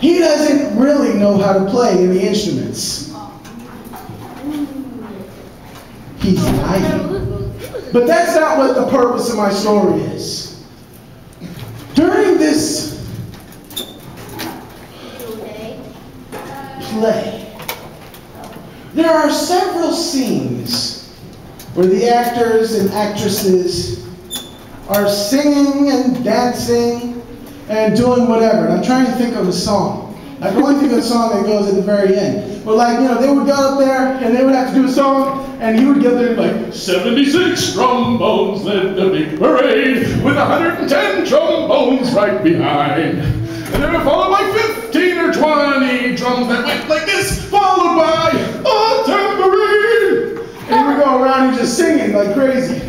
he doesn't really know how to play any instruments. He's lying. But that's not what the purpose of my story is. During this play, there are several scenes where the actors and actresses are singing and dancing and doing whatever. And I'm trying to think of a song. I can only think of a song that goes at the very end. But like, you know, they would go up there and they would have to do a song, and he would get there like, 76 trombones led the big parade with 110 trombones right behind. And they were followed by 15 or 20 drums that went like this, followed by a tambourine. And he would go around and just singing like crazy.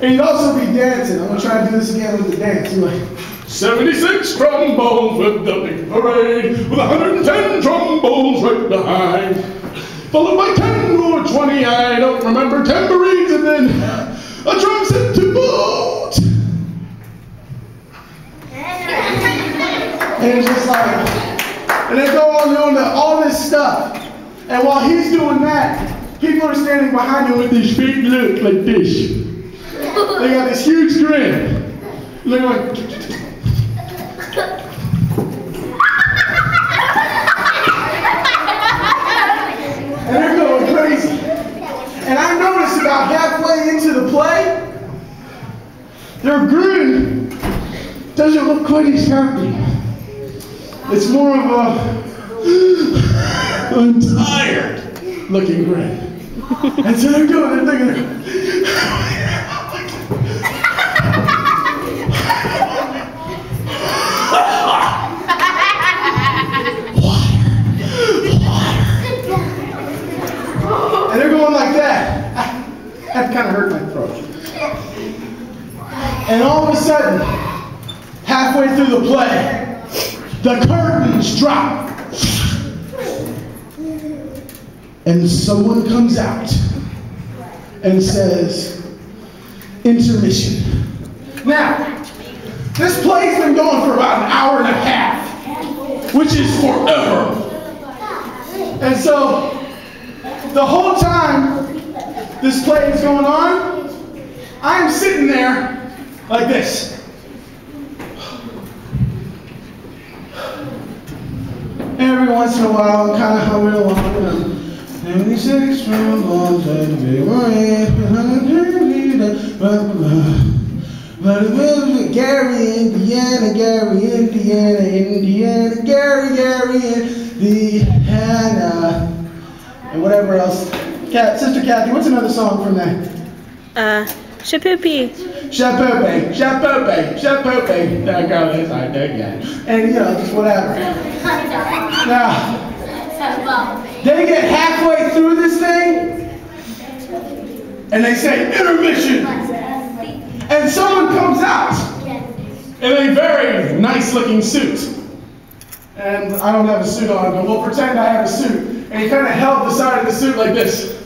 And he'd also be dancing. I'm going to try and do this again with the dance. He'd like, 76 trombones with the big parade, with 110 trombones right behind. Followed by 10 or 20, I don't remember, tambourines, and then a drum set to boot. And it's just like, and they go on doing all this stuff. And while he's doing that, people are standing behind him with this big look like this. They got this huge grin. They're like, and they're going crazy. And I noticed about halfway into the play, their grin doesn't look quite as happy. It's more of a, I'm tired looking grin. And so they're doing, they're thinking, and they're going like that. That kind of hurt my throat. And all of a sudden, halfway through the play, the curtains drop. And someone comes out and says, intermission. Now, this play's been going for about an hour and a half, which is forever. And so, the whole time this play is going on, I'm sitting there like this. Every once in a while, I'm kind of humming along. 76 trombones and the big parade, Gary, Indiana, Gary, Indiana, Indiana, Gary, Indiana, and whatever else. Sister Kathy, what's another song from that? Shapoopy. Shapoopy, Shapoopy, Shapoopy. That girl is like that guy. And you know, just whatever. Now, they get halfway through this thing, and they say, intermission. And someone comes out in a very nice looking suit. And I don't have a suit on, but we'll pretend I have a suit. And he kind of held the side of the suit like this.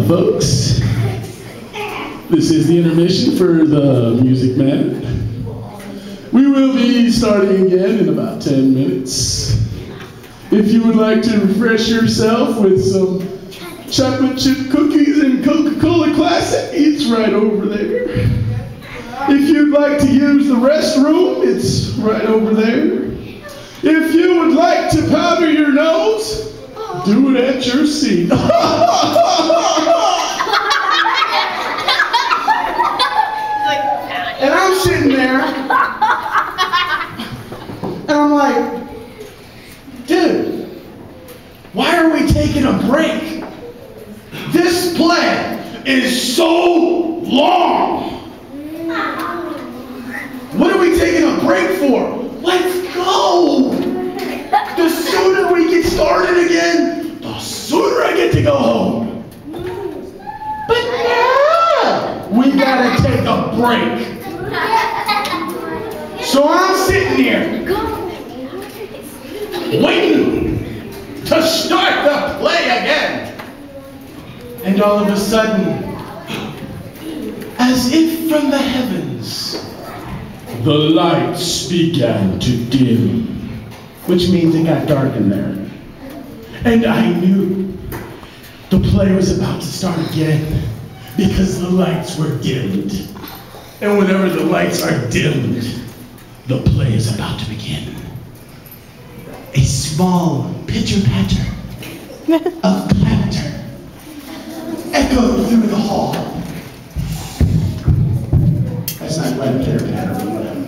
Folks, this is the intermission for the Music Man. We will be starting again in about 10 minutes. If you would like to refresh yourself with some chocolate chip cookies and Coca-Cola Classic, it's right over there. If you'd like to use the restroom, it's right over there. If you would like to powder your nose, do it at your seat. And I'm sitting there, and I'm like, dude, why are we taking a break? This play is so long. What are we taking a break for? Let's go. The sooner we get started again, the sooner I get to go home. But no, we gotta take a break. So I'm sitting here, waiting to start the play again. And all of a sudden, as if from the heavens, the lights began to dim. which means it got dark in there. And I knew the play was about to start again because the lights were dimmed. And whenever the lights are dimmed, the play is about to begin. A small pitter-patter of clatter echoed through the hall. That's not quite a pitter-patter, but whatever.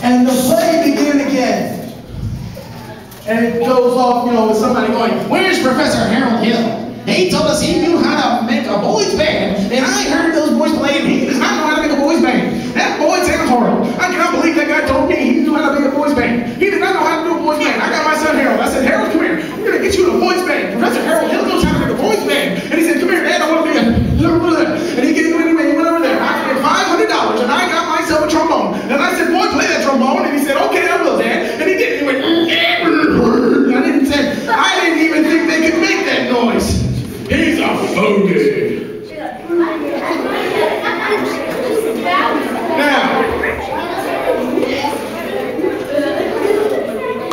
And the play began again. And it goes off, with somebody going, Where's Professor Harold Hill? He told us he knew how to make a boys band, and I heard those boys play, and he does not know how to make a boys band. That boy sounds horrible. I cannot believe that guy told me he knew how to make a boys band. He did not know how to do a boys band. I got my son Harold. I said, Harold, come here. We're going to get you in a boys band. Professor Harold Hill knows how to make a boys band. And he said, come here, Dad, I want to be a... And he gave me anyway, he went over there. I paid $500, and I got myself a trombone. And I said, boy, play that trombone. And he said, okay, I will, Dad. And he did. He went... I didn't even think they could make that noise. He's a phony. now.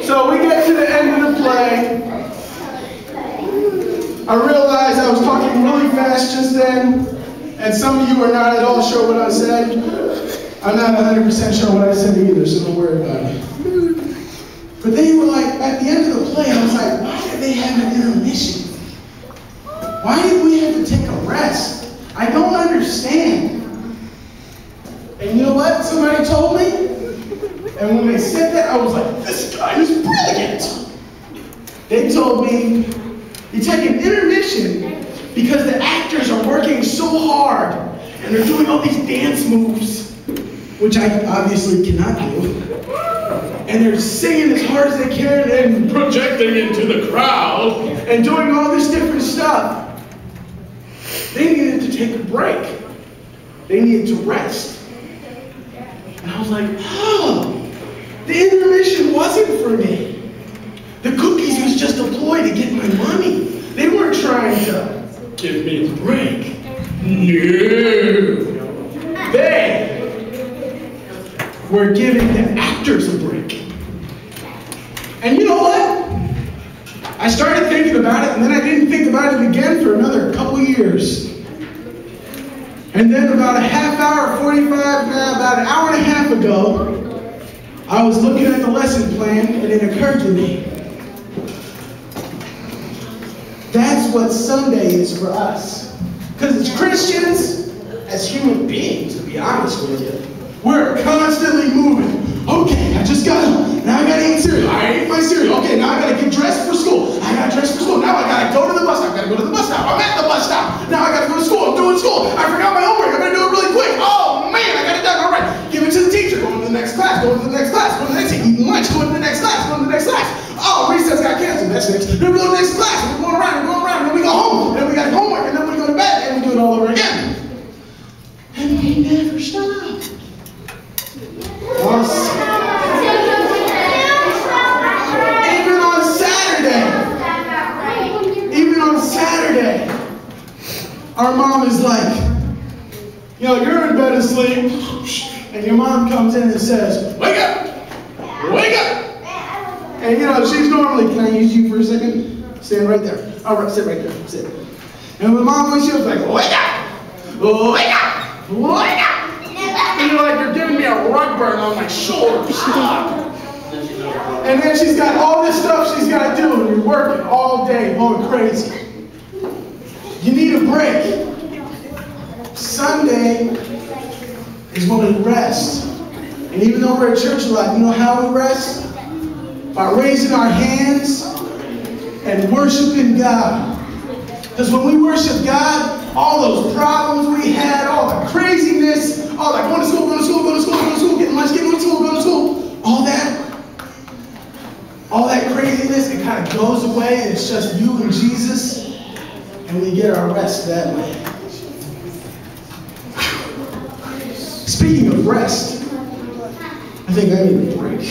So we get to the end of the play. I realized I was talking really fast just then, and some of you are not at all sure what I said. I'm not 100% sure what I said either, so don't worry about it. But they were like, at the end of the play, I was like, why did they have an intermission? Why did we have to take a rest? I don't understand. And you know what somebody told me? And when they said that, I was like, this guy is brilliant. They told me, you take an intermission because the actors are working so hard and they're doing all these dance moves, which I obviously cannot do. And they're singing as hard as they can and Projecting into the crowd. and doing all this different stuff. They needed to take a break. They needed to rest. And I was like, oh, the intermission wasn't for me. The cookies was just a ploy to get my money. They weren't trying to Give me a break. No. They were giving the actors a break. And you know what? I started thinking about it, and then I didn't think about it again for another couple years. And then about a half hour, about an hour and a half ago, I was looking at the lesson plan, and it occurred to me. That's what Sunday is for us. Because as Christians, as human beings, to be honest with you, we're constantly moving. Okay, now I gotta eat cereal. I ate my cereal. Okay, now I gotta get dressed for school. I gotta dress for school. Now I gotta go to the bus stop. I gotta go to the bus stop. I'm at the bus stop. Now I gotta go to school. I'm doing school. I forgot my homework. I'm gonna do it really quick. Oh man, I got it done. All right, give it to the teacher. Going to the next class. Going to the next class. Going to the next eating lunch. Going to the next class. Going to the next class. Oh, recess got canceled. That's next. Then we go to the next class. We're going around. And then we go home. Then we got homework. And then we go to bed. And we do it all over again. And we never stop. Even on Saturday, our mom is like, you're in bed asleep, and your mom comes in and says, wake up, wake up. And she's normally, can I use you for a second? Stand right there. All right, sit right there, sit. And when mom was, she was like, wake up, wake up, wake up. And you're giving me a rug burn on my shoulders. And then she's got all this stuff she's got to do, and you're working all day, going crazy. You need a break. Sunday is when we rest. And even though we're at church a lot, you know how we rest? By raising our hands and worshiping God. Because when we worship God, all those problems we had, all the craziness, all that going to school, getting lunch, getting to school, going to school, all that craziness, it kind of goes away, and it's just you and Jesus, and we get our rest that way. Speaking of rest, I think I need a break.